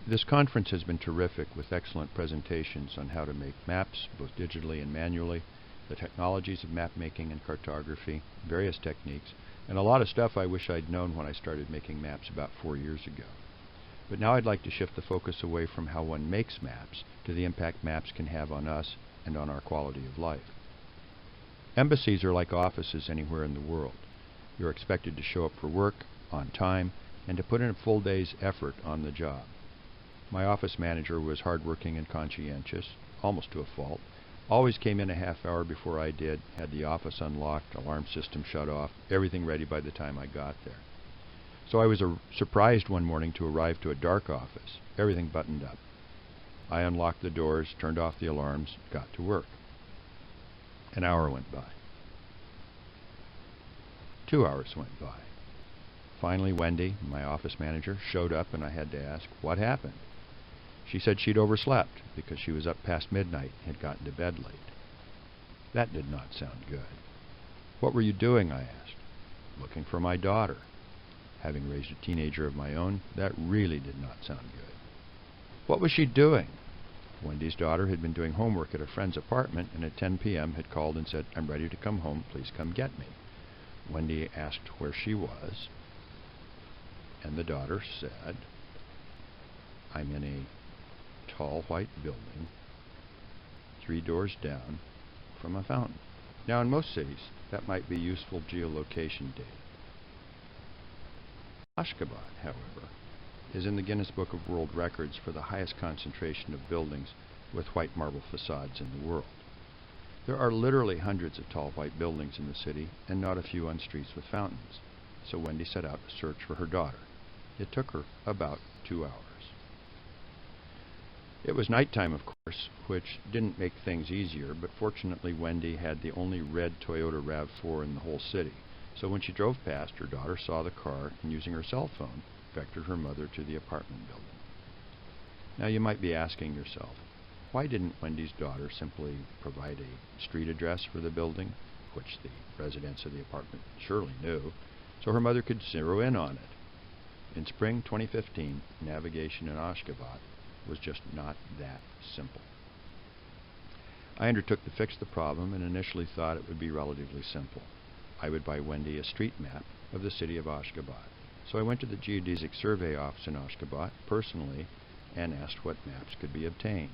This conference has been terrific with excellent presentations on how to make maps, both digitally and manually, the technologies of map making and cartography, various techniques, and a lot of stuff I wish I'd known when I started making maps about 4 years ago. But now I'd like to shift the focus away from how one makes maps to the impact maps can have on us and on our quality of life. Embassies are like offices anywhere in the world. You're expected to show up for work, on time, and to put in a full day's effort on the job. My office manager was hardworking and conscientious, almost to a fault, always came in a half hour before I did, had the office unlocked, alarm system shut off, everything ready by the time I got there. So I was surprised one morning to arrive to a dark office, everything buttoned up. I unlocked the doors, turned off the alarms, got to work. An hour went by. 2 hours went by. Finally, Wendy, my office manager, showed up and I had to ask, what happened? She said she'd overslept because she was up past midnight and had gotten to bed late. That did not sound good. What were you doing, I asked. Looking for my daughter. Having raised a teenager of my own, that really did not sound good. What was she doing? Wendy's daughter had been doing homework at a friend's apartment and at 10 p.m. had called and said, I'm ready to come home, please come get me. Wendy asked where she was, and the daughter said, I'm in a tall white building 3 doors down from a fountain. Now in most cities that might be useful geolocation data. Ashgabat, however, is in the Guinness Book of World Records for the highest concentration of buildings with white marble facades in the world. There are literally hundreds of tall white buildings in the city and not a few on streets with fountains. So Wendy set out to search for her daughter. It took her about 2 hours. It was nighttime, of course, which didn't make things easier, but fortunately Wendy had the only red Toyota RAV4 in the whole city. So when she drove past, her daughter saw the car and, using her cell phone, vectored her mother to the apartment building. Now you might be asking yourself, why didn't Wendy's daughter simply provide a street address for the building, which the residents of the apartment surely knew, so her mother could zero in on it? In spring 2015, navigation in Ashgabat was just not that simple. I undertook to fix the problem and initially thought it would be relatively simple. I would buy Wendy a street map of the city of Ashgabat. So I went to the Geodesic Survey Office in Ashgabat personally and asked what maps could be obtained.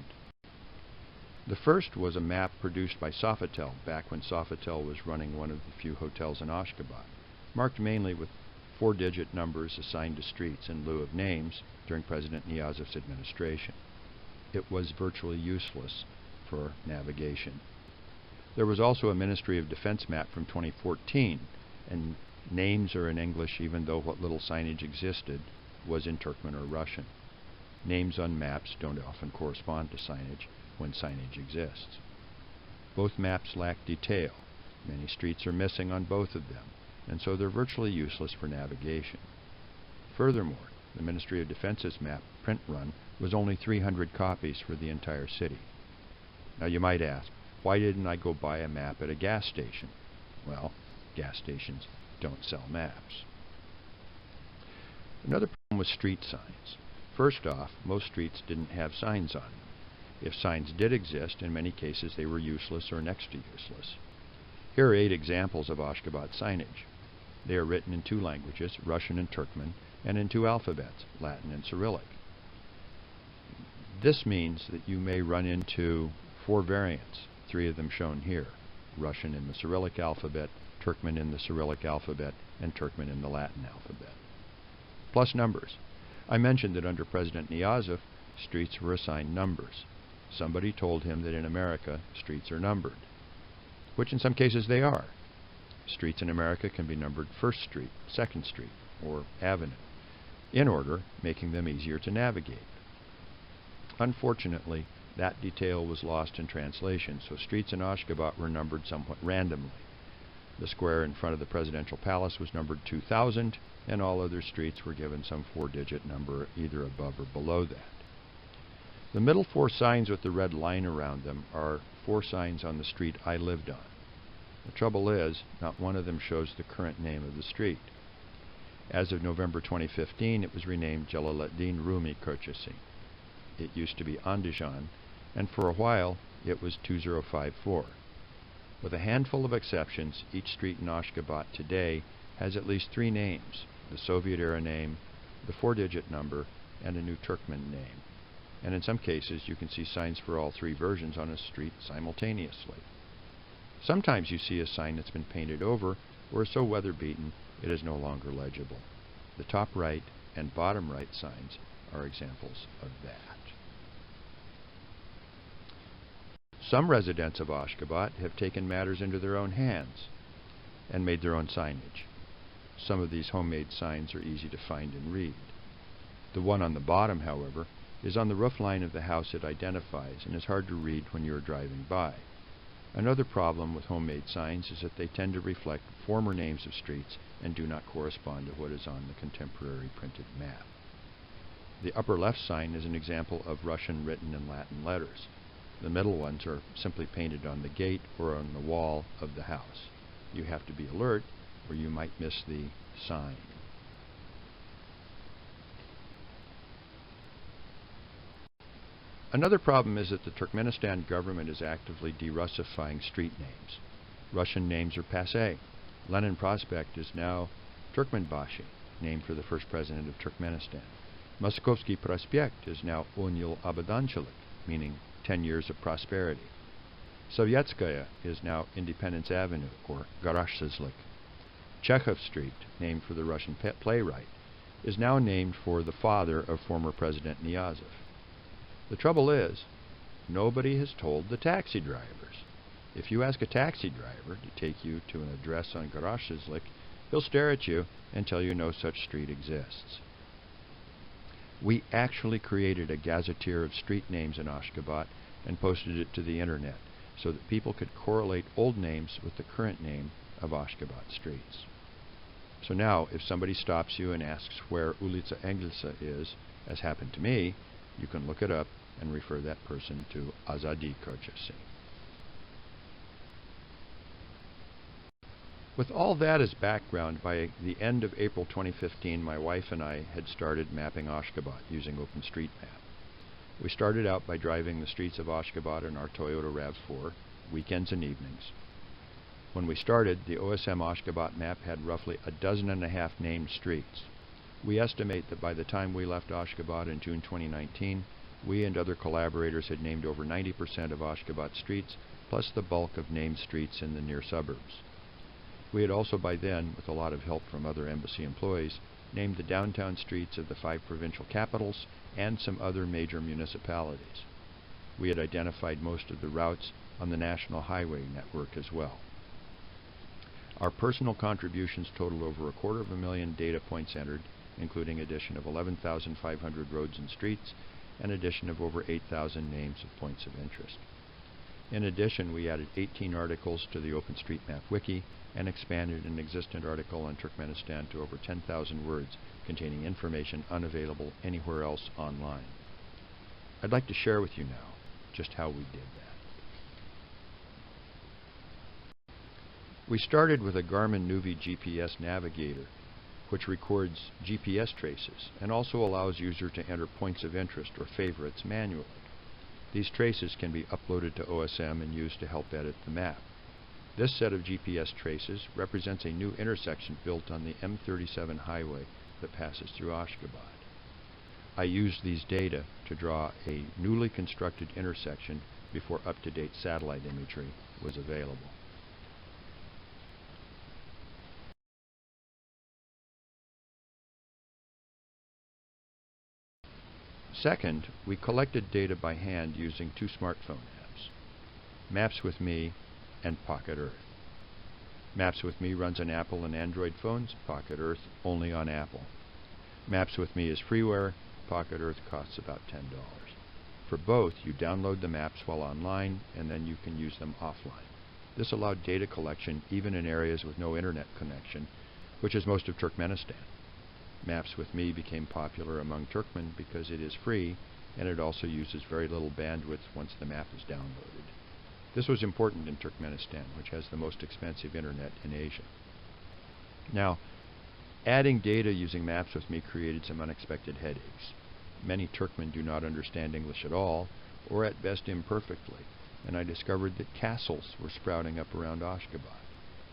The first was a map produced by Sofitel back when Sofitel was running one of the few hotels in Ashgabat, marked mainly with 4-digit numbers assigned to streets in lieu of names during President NIASIF's administration. It was virtually useless for navigation. There was also a Ministry of Defense map from 2014, and names are in English even though what little signage existed was in Turkmen or Russian. Names on maps don't often correspond to signage when signage exists. Both maps lack detail. Many streets are missing on both of them, and so they're virtually useless for navigation. Furthermore, the Ministry of Defense's map print run was only 300 copies for the entire city. Now you might ask, why didn't I go buy a map at a gas station? Well, gas stations don't sell maps. Another problem was street signs. First off, most streets didn't have signs on them. If signs did exist, in many cases they were useless or next to useless. Here are 8 examples of Ashgabat signage. They are written in 2 languages, Russian and Turkmen, and in 2 alphabets, Latin and Cyrillic. This means that you may run into 4 variants, 3 of them shown here, Russian in the Cyrillic alphabet, Turkmen in the Cyrillic alphabet, and Turkmen in the Latin alphabet. Plus numbers. I mentioned that under President NIASIF, streets were assigned numbers. Somebody told him that in America, streets are numbered, which in some cases they are. Streets in America can be numbered 1st Street, 2nd Street, or Avenue, in order, making them easier to navigate. Unfortunately, that detail was lost in translation, so streets in Ashgabat were numbered somewhat randomly. The square in front of the presidential palace was numbered 2000, and all other streets were given some 4-digit number either above or below that. The middle 4 signs with the red line around them are 4 signs on the street I lived on. The trouble is, not one of them shows the current name of the street. As of November 2015, it was renamed Jalaluddin Rumi Köşesi. it used to be Andijan, and for a while it was 2054. With a handful of exceptions, each street in Ashgabat today has at least 3 names: the Soviet-era name, the 4-digit number, and a new Turkmen name. And in some cases, you can see signs for all 3 versions on a street simultaneously. Sometimes you see a sign that's been painted over or is so weather-beaten it is no longer legible. The top right and bottom right signs are examples of that. Some residents of Ashgabat have taken matters into their own hands and made their own signage. Some of these homemade signs are easy to find and read. The one on the bottom, however, is on the roof line of the house it identifies and is hard to read when you are driving by. Another problem with homemade signs is that they tend to reflect former names of streets and do not correspond to what is on the contemporary printed map. The upper left sign is an example of Russian written in Latin letters. The middle ones are simply painted on the gate or on the wall of the house. You have to be alert or you might miss the sign. Another problem is that the Turkmenistan government is actively de-Russifying street names. Russian names are passé. Lenin Prospect is now Turkmenbashi, named for the first president of Turkmenistan. Moskovsky Prospekt is now Onyil Abadanchilik, meaning 10 years of prosperity. Sovietskaya is now Independence Avenue, or Garashsizlik. Chekhov Street, named for the Russian playwright, is now named for the father of former President Niazov. The trouble is, nobody has told the taxi drivers. If you ask a taxi driver to take you to an address on Garashsizlik, he'll stare at you and tell you no such street exists. We actually created a gazetteer of street names in Ashgabat and posted it to the internet so that people could correlate old names with the current name of Ashgabat streets. So now, if somebody stops you and asks where Ulica Engelsa is, as happened to me, you can look it up and refer that person to Azadi Kochasi. With all that as background, by the end of April 2015, my wife and I had started mapping Ashgabat using OpenStreetMap. We started out by driving the streets of Ashgabat in our Toyota RAV4, weekends and evenings. When we started, the OSM Ashgabat map had roughly 12.5 named streets. We estimate that by the time we left Ashgabat in June 2019, we and other collaborators had named over 90% of Ashgabat streets, plus the bulk of named streets in the near suburbs. We had also by then, with a lot of help from other embassy employees, named the downtown streets of the 5 provincial capitals and some other major municipalities. We had identified most of the routes on the national highway network as well. Our personal contributions totaled over 250,000 data points entered, including addition of 11,500 roads and streets, and addition of over 8,000 names of points of interest. In addition, we added 18 articles to the OpenStreetMap wiki and expanded an existing article on Turkmenistan to over 10,000 words, containing information unavailable anywhere else online. I'd like to share with you now just how we did that. We started with a Garmin Nuvi GPS navigator, which records GPS traces and also allows user to enter points of interest or favorites manually. These traces can be uploaded to OSM and used to help edit the map. This set of GPS traces represents a new intersection built on the M37 highway that passes through Ashgabat. I used these data to draw a newly constructed intersection before up-to-date satellite imagery was available. Second, we collected data by hand using 2 smartphone apps, Maps with Me and Pocket Earth. Maps with Me runs on Apple and Android phones, Pocket Earth only on Apple. Maps with Me is freeware, Pocket Earth costs about $10. For both, you download the maps while online and then you can use them offline. This allowed data collection even in areas with no internet connection, which is most of Turkmenistan. Maps with Me became popular among Turkmen because it is free and it also uses very little bandwidth once the map is downloaded. This was important in Turkmenistan, which has the most expensive internet in Asia. Now, adding data using Maps with Me created some unexpected headaches. Many Turkmen do not understand English at all, or at best imperfectly, and I discovered that castles were sprouting up around Ashgabat.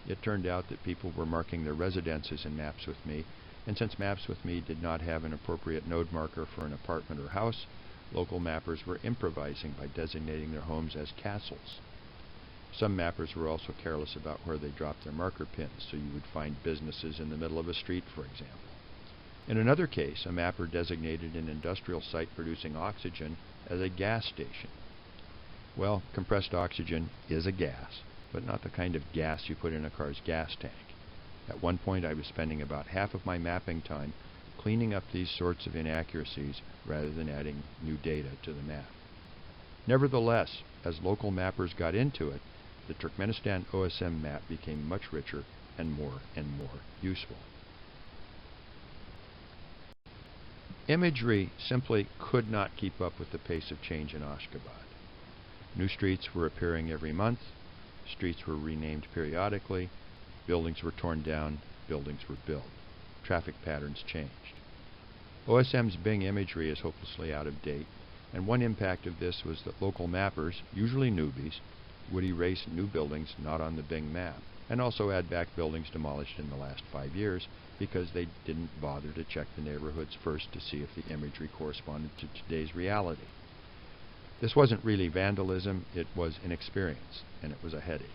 It turned out that people were marking their residences in Maps with Me, and since Maps with Me did not have an appropriate node marker for an apartment or house, local mappers were improvising by designating their homes as castles. Some mappers were also careless about where they dropped their marker pins, so you would find businesses in the middle of a street, for example. In another case, a mapper designated an industrial site producing oxygen as a gas station. Well, compressed oxygen is a gas, but not the kind of gas you put in a car's gas tank. At one point I was spending about half of my mapping time cleaning up these sorts of inaccuracies rather than adding new data to the map. Nevertheless, as local mappers got into it, the Turkmenistan OSM map became much richer and more useful. Imagery simply could not keep up with the pace of change in Ashgabat. New streets were appearing every month, streets were renamed periodically, buildings were torn down, buildings were built. Traffic patterns changed. OSM's Bing imagery is hopelessly out of date, and one impact of this was that local mappers, usually newbies, would erase new buildings not on the Bing map, and also add back buildings demolished in the last 5 years because they didn't bother to check the neighborhoods first to see if the imagery corresponded to today's reality. This wasn't really vandalism, it was inexperience, and it was a headache.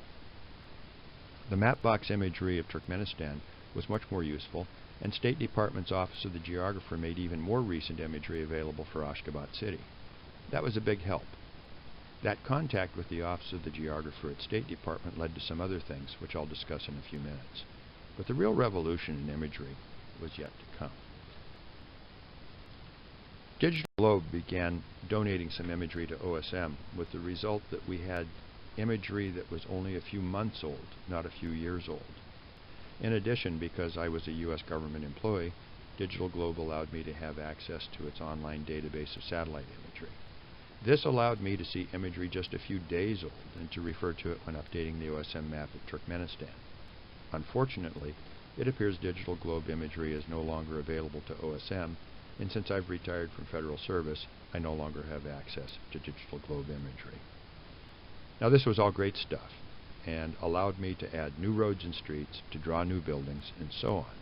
The Mapbox imagery of Turkmenistan was much more useful, and State Department's Office of the Geographer made even more recent imagery available for Ashgabat City. That was a big help. That contact with the Office of the Geographer at State Department led to some other things, which I'll discuss in a few minutes. But the real revolution in imagery was yet to come. Digital Globe began donating some imagery to OSM, with the result that we had imagery that was only a few months old, not a few years old. In addition, because I was a U.S. government employee, Digital Globe allowed me to have access to its online database of satellite imagery. This allowed me to see imagery just a few days old and to refer to it when updating the OSM map of Turkmenistan. Unfortunately, it appears Digital Globe imagery is no longer available to OSM, and since I've retired from federal service, I no longer have access to Digital Globe imagery. Now, this was all great stuff, and allowed me to add new roads and streets, to draw new buildings, and so on.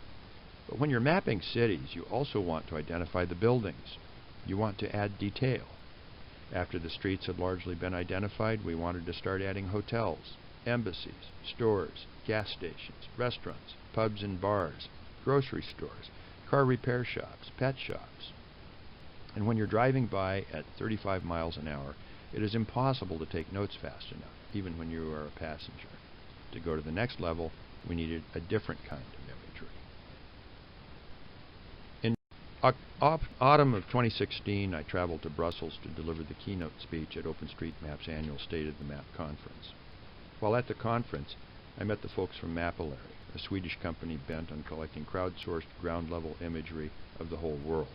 But when you're mapping cities, you also want to identify the buildings. You want to add detail. After the streets had largely been identified, we wanted to start adding hotels, embassies, stores, gas stations, restaurants, pubs and bars, grocery stores, car repair shops, pet shops. And when you're driving by at 35 miles an hour, it is impossible to take notes fast enough, even when you are a passenger. To go to the next level, we needed a different kind of imagery. In autumn of 2016, I traveled to Brussels to deliver the keynote speech at OpenStreetMap's annual State of the Map conference. While at the conference, I met the folks from Mapillary, a Swedish company bent on collecting crowdsourced ground-level imagery of the whole world.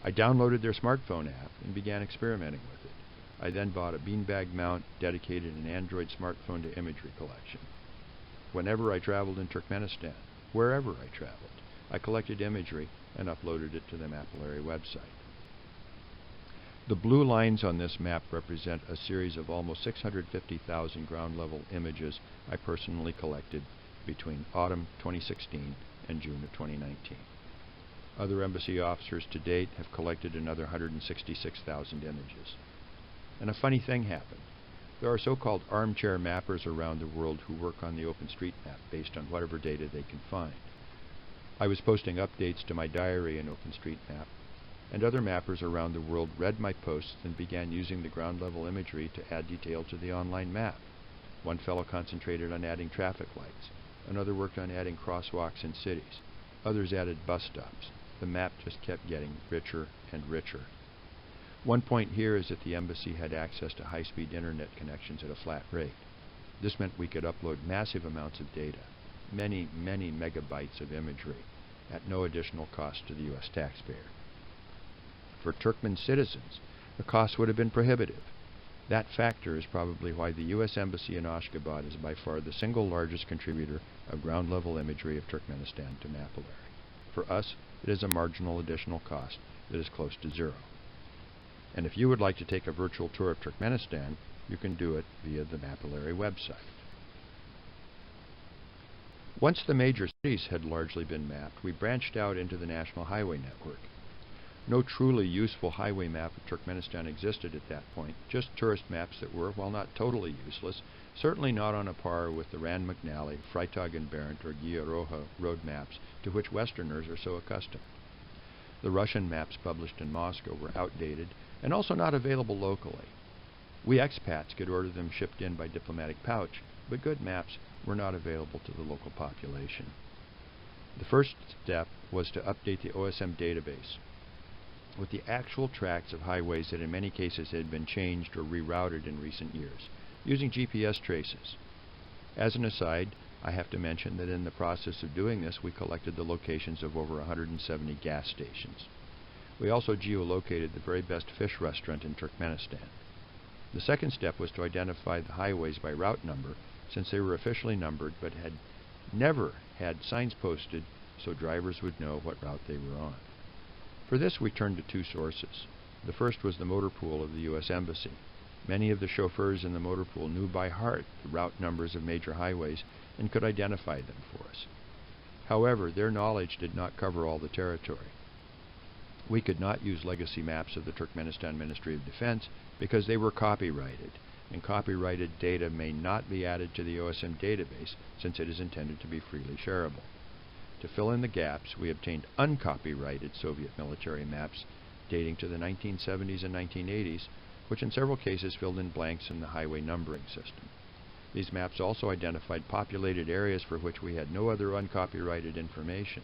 I downloaded their smartphone app and began experimenting with it. I then bought a beanbag mount, dedicated an Android smartphone to imagery collection. Whenever I traveled in Turkmenistan, wherever I traveled, I collected imagery and uploaded it to the Mapillary website. The blue lines on this map represent a series of almost 650,000 ground-level images I personally collected between autumn 2016 and June of 2019. Other embassy officers to date have collected another 166,000 images. And a funny thing happened. There are so-called armchair mappers around the world who work on the OpenStreetMap based on whatever data they can find. I was posting updates to my diary in OpenStreetMap, and other mappers around the world read my posts and began using the ground-level imagery to add detail to the online map. One fellow concentrated on adding traffic lights. Another worked on adding crosswalks in cities. Others added bus stops. The map just kept getting richer and richer. One point here is that the embassy had access to high-speed internet connections at a flat rate. This meant we could upload massive amounts of data, many megabytes of imagery, at no additional cost to the U.S. taxpayer. For Turkmen citizens, the cost would have been prohibitive. That factor is probably why the U.S. Embassy in Ashgabat is by far the single largest contributor of ground-level imagery of Turkmenistan to Mapillary. For us, it is a marginal additional cost that is close to zero. And if you would like to take a virtual tour of Turkmenistan, you can do it via the Mapillary website. Once the major cities had largely been mapped, we branched out into the national highway network. No truly useful highway map of Turkmenistan existed at that point, just tourist maps that were, while not totally useless, certainly not on a par with the Rand McNally, Freytag and Berendt, or Guia Roja road maps to which Westerners are so accustomed. The Russian maps published in Moscow were outdated and also not available locally. We expats could order them shipped in by diplomatic pouch, but good maps were not available to the local population. The first step was to update the OSM database with the actual tracts of highways that in many cases had been changed or rerouted in recent years, using GPS traces. As an aside, I have to mention that in the process of doing this, we collected the locations of over 170 gas stations. We also geolocated the very best fish restaurant in Turkmenistan. The second step was to identify the highways by route number, since they were officially numbered but had never had signs posted so drivers would know what route they were on. For this, we turned to two sources. The first was the motor pool of the U.S. Embassy. Many of the chauffeurs in the motor pool knew by heart the route numbers of major highways and could identify them for us. However, their knowledge did not cover all the territory. We could not use legacy maps of the Turkmenistan Ministry of Defense because they were copyrighted, and copyrighted data may not be added to the OSM database since it is intended to be freely shareable. To fill in the gaps, we obtained uncopyrighted Soviet military maps dating to the 1970s and 1980s, which in several cases filled in blanks in the highway numbering system. These maps also identified populated areas for which we had no other uncopyrighted information.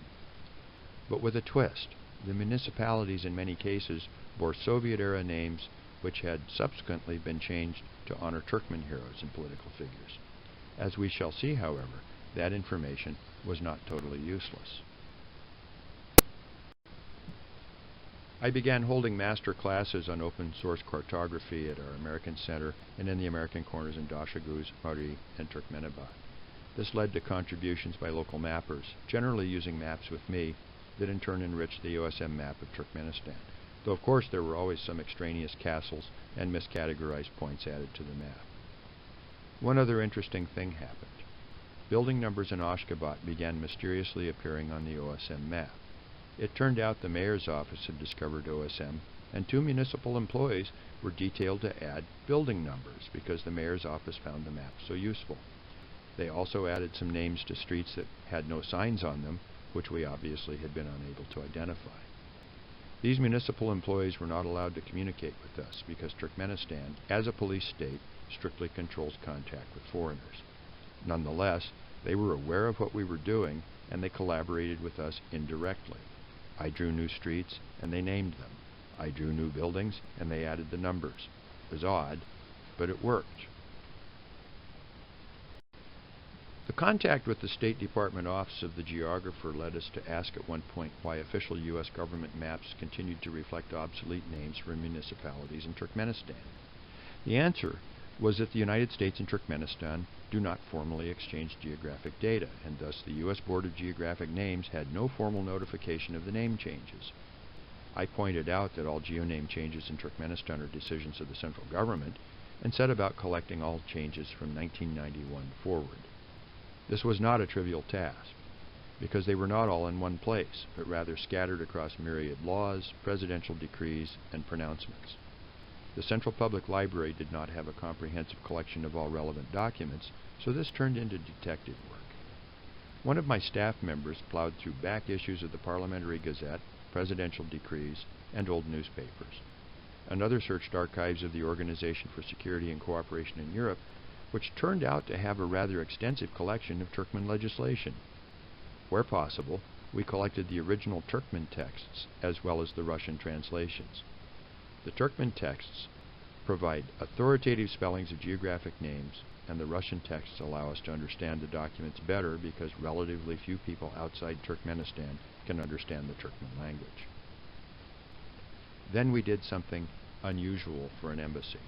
But with a twist, the municipalities in many cases bore Soviet-era names which had subsequently been changed to honor Turkmen heroes and political figures. As we shall see, however, that information was not totally useless. I began holding master classes on open source cartography at our American Center and in the American corners in Dashaguz, Mari, and Turkmenabad. This led to contributions by local mappers, generally using maps with me, that in turn enriched the OSM map of Turkmenistan, though of course there were always some extraneous castles and miscategorized points added to the map. One other interesting thing happened. Building numbers in Ashgabat began mysteriously appearing on the OSM map. It turned out the mayor's office had discovered OSM, and two municipal employees were detailed to add building numbers because the mayor's office found the map so useful. They also added some names to streets that had no signs on them, which we obviously had been unable to identify. These municipal employees were not allowed to communicate with us because Turkmenistan, as a police state, strictly controls contact with foreigners. Nonetheless, they were aware of what we were doing, and they collaborated with us indirectly. I drew new streets, and they named them. I drew new buildings, and they added the numbers. It was odd, but it worked. The contact with the State Department Office of the Geographer led us to ask at one point why official U.S. government maps continued to reflect obsolete names for municipalities in Turkmenistan. The answer was that the United States and Turkmenistan do not formally exchange geographic data, and thus the U.S. Board of Geographic Names had no formal notification of the name changes. I pointed out that all geoname changes in Turkmenistan are decisions of the central government, and set about collecting all changes from 1991 forward. This was not a trivial task, because they were not all in one place, but rather scattered across myriad laws, presidential decrees, and pronouncements. The Central Public Library did not have a comprehensive collection of all relevant documents, so this turned into detective work. One of my staff members plowed through back issues of the Parliamentary Gazette, presidential decrees, and old newspapers. Another searched archives of the Organization for Security and Cooperation in Europe, which turned out to have a rather extensive collection of Turkmen legislation. Where possible, we collected the original Turkmen texts as well as the Russian translations. The Turkmen texts provide authoritative spellings of geographic names, and the Russian texts allow us to understand the documents better because relatively few people outside Turkmenistan can understand the Turkmen language. Then we did something unusual for an embassy.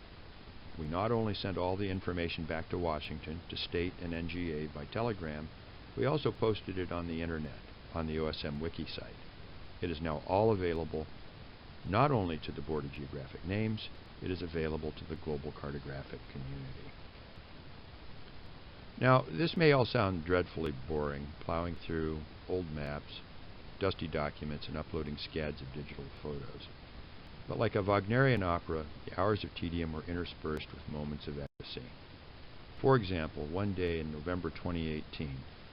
We not only sent all the information back to Washington, to state and NGA by telegram, we also posted it on the internet. on the OSM wiki site. It is now all available not only to the Board of Geographic Names, it is available to the global cartographic community. Now, this may all sound dreadfully boring, plowing through old maps, dusty documents, and uploading scads of digital photos. But like a Wagnerian opera, the hours of tedium were interspersed with moments of ecstasy. For example, one day in November 2018,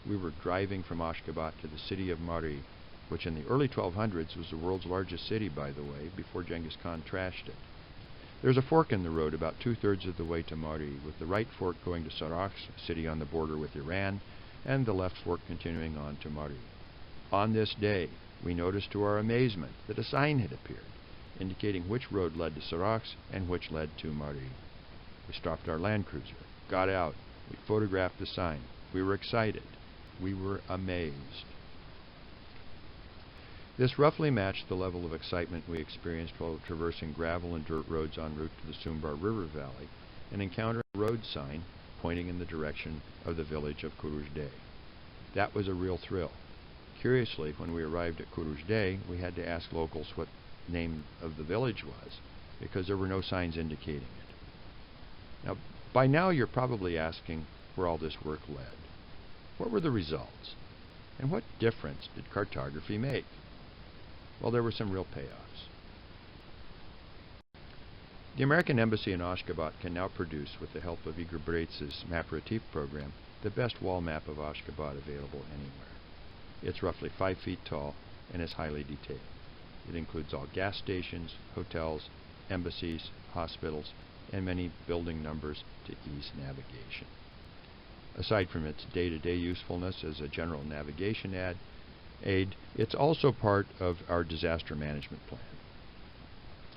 we were driving from Ashgabat to the city of Mari, which in the early 1200s was the world's largest city, by the way, before Genghis Khan trashed it. There's a fork in the road about 2/3 of the way to Mari, with the right fork going to Sarax, a city on the border with Iran, and the left fork continuing on to Mari. On this day, we noticed to our amazement that a sign had appeared, indicating which road led to Sarax and which led to Mari. We stopped our Land Cruiser, got out, we photographed the sign. We were excited. We were amazed. This roughly matched the level of excitement we experienced while traversing gravel and dirt roads en route to the Sumbar River Valley and encountering a road sign pointing in the direction of the village of Kurujde. That was a real thrill. Curiously, when we arrived at Kurujde, we had to ask locals what the name of the village was, because there were no signs indicating it. Now, by now you're probably asking where all this work led. What were the results? And what difference did cartography make? Well, there were some real payoffs. The American Embassy in Ashgabat can now produce, with the help of Igor Bretz's Mapillary program, the best wall map of Ashgabat available anywhere. It's roughly 5 feet tall and is highly detailed. It includes all gas stations, hotels, embassies, hospitals, and many building numbers to ease navigation. Aside from its day-to-day usefulness as a general navigation aid, it's also part of our disaster management plan.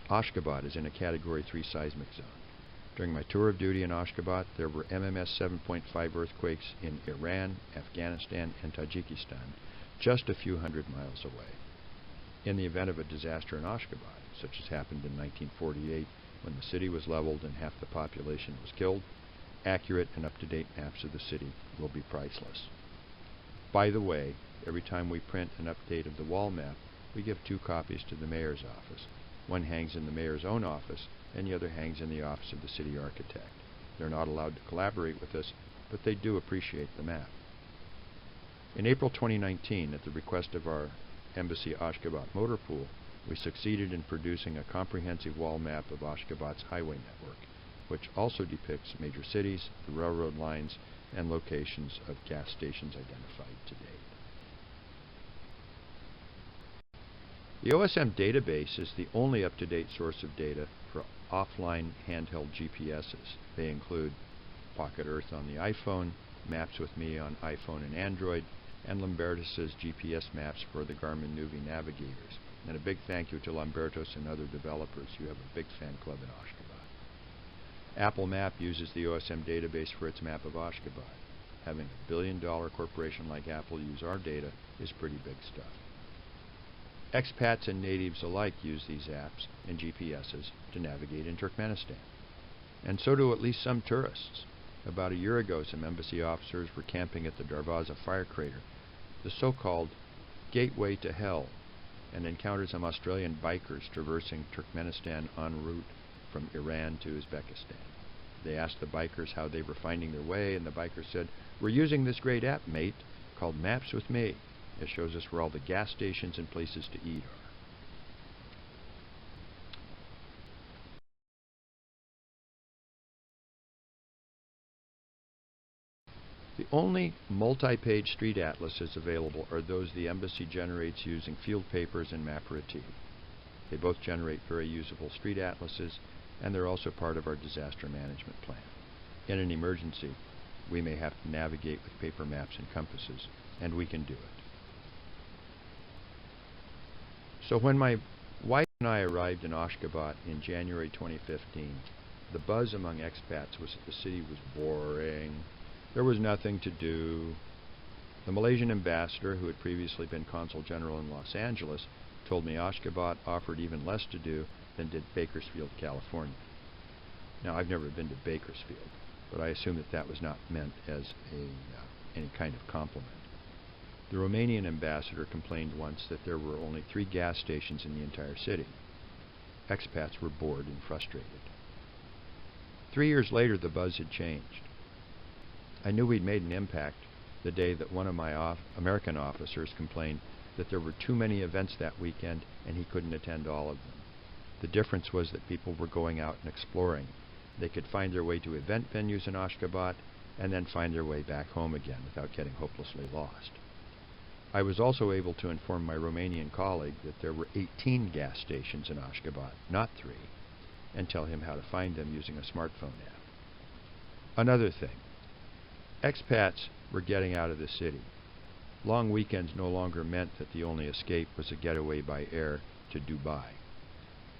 Ashgabat is in a Category 3 seismic zone. During my tour of duty in Ashgabat, there were MMS 7.5 earthquakes in Iran, Afghanistan, and Tajikistan, just a few hundred miles away. In the event of a disaster in Ashgabat, such as happened in 1948 when the city was leveled and half the population was killed, accurate and up-to-date maps of the city will be priceless. By the way, every time we print an update of the wall map, we give 2 copies to the mayor's office. One hangs in the mayor's own office, and the other hangs in the office of the city architect. They're not allowed to collaborate with us, but they do appreciate the map. In April 2019, at the request of our Embassy Ashgabat motor pool, we succeeded in producing a comprehensive wall map of Ashgabat's highway network, which also depicts major cities, the railroad lines, and locations of gas stations identified to date. The OSM database is the only up-to-date source of data for offline handheld GPSs. They include Pocket Earth on the iPhone, Maps with Me on iPhone and Android, and Lambertus's GPS maps for the Garmin Nuvi navigators. And a big thank you to Lambertus and other developers. You have a big fan club in Ashgabat. Apple Map uses the OSM database for its map of Ashgabat. Having a billion-dollar corporation like Apple use our data is pretty big stuff. Expats and natives alike use these apps and GPSs to navigate in Turkmenistan. And so do at least some tourists. About a year ago, some embassy officers were camping at the Darvaza fire crater, the so-called gateway to hell, and encountered some Australian bikers traversing Turkmenistan en route from Iran to Uzbekistan. They asked the bikers how they were finding their way, and the bikers said, "We're using this great app, mate, called Maps with Me. It shows us where all the gas stations and places to eat are." The only multi-page street atlases available are those the embassy generates using field papers and Mapillary. They both generate very usable street atlases, and they're also part of our disaster management plan. In an emergency, we may have to navigate with paper maps and compasses, and we can do it. So when my wife and I arrived in Ashgabat in January 2015, the buzz among expats was that the city was boring. There was nothing to do. The Malaysian ambassador, who had previously been consul general in Los Angeles, told me Ashgabat offered even less to do than did Bakersfield, California. Now, I've never been to Bakersfield, but I assume that that was not meant as any kind of compliment. The Romanian ambassador complained once that there were only 3 gas stations in the entire city. Expats were bored and frustrated. 3 years later, the buzz had changed. I knew we'd made an impact the day that one of my American officers complained that there were too many events that weekend and he couldn't attend all of them. The difference was that people were going out and exploring. They could find their way to event venues in Ashgabat and then find their way back home again without getting hopelessly lost. I was also able to inform my Romanian colleague that there were 18 gas stations in Ashgabat, not 3, and tell him how to find them using a smartphone app. Another thing, expats were getting out of the city. Long weekends no longer meant that the only escape was a getaway by air to Dubai.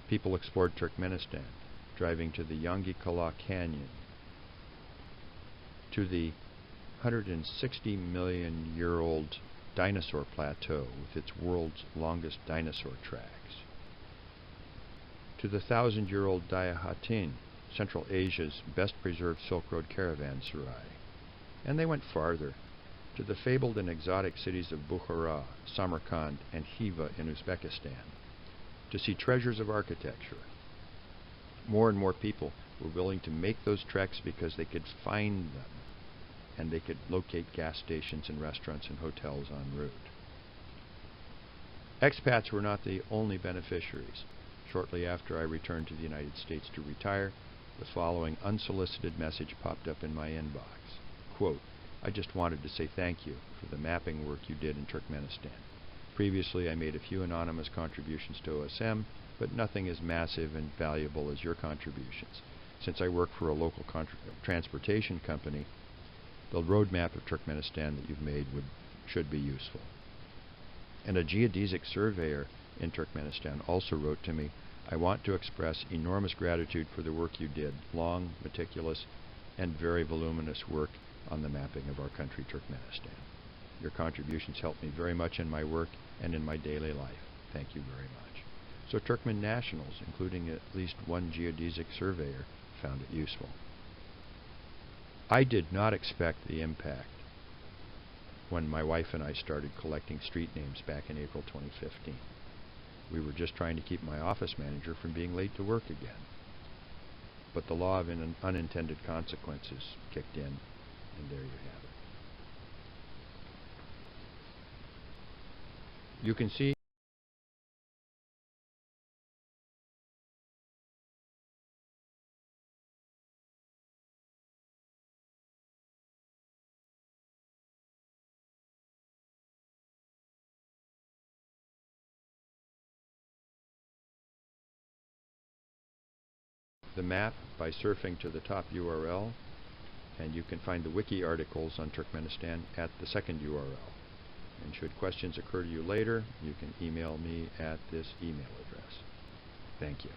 People explored Turkmenistan, driving to the Yangi-Kala Canyon, to the 160-million-year-old dinosaur plateau with its world's longest dinosaur tracks, to the 1,000-year-old Dayahatin, Central Asia's best-preserved Silk Road caravanserai. And they went farther, to the fabled and exotic cities of Bukhara, Samarkand, and Khiva in Uzbekistan, to see treasures of architecture. More and more people were willing to make those treks because they could find them, and they could locate gas stations and restaurants and hotels en route. Expats were not the only beneficiaries. Shortly after I returned to the United States to retire, the following unsolicited message popped up in my inbox. Quote, "I just wanted to say thank you for the mapping work you did in Turkmenistan. Previously I made a few anonymous contributions to OSM, but nothing as massive and valuable as your contributions. Since I work for a local transportation company, the roadmap of Turkmenistan that you've made should be useful." And a geodesic surveyor in Turkmenistan also wrote to me, "I want to express enormous gratitude for the work you did, long, meticulous, and very voluminous work on the mapping of our country, Turkmenistan. Your contributions helped me very much in my work and in my daily life. Thank you very much." So Turkmen nationals, including at least one geodesic surveyor, found it useful. I did not expect the impact when my wife and I started collecting street names back in April 2015. We were just trying to keep my office manager from being late to work again. But the law of unintended consequences kicked in, and there you have it. You can see the map by surfing to the top URL, and you can find the wiki articles on Turkmenistan at the second URL. And should questions occur to you later, you can email me at this email address. Thank you.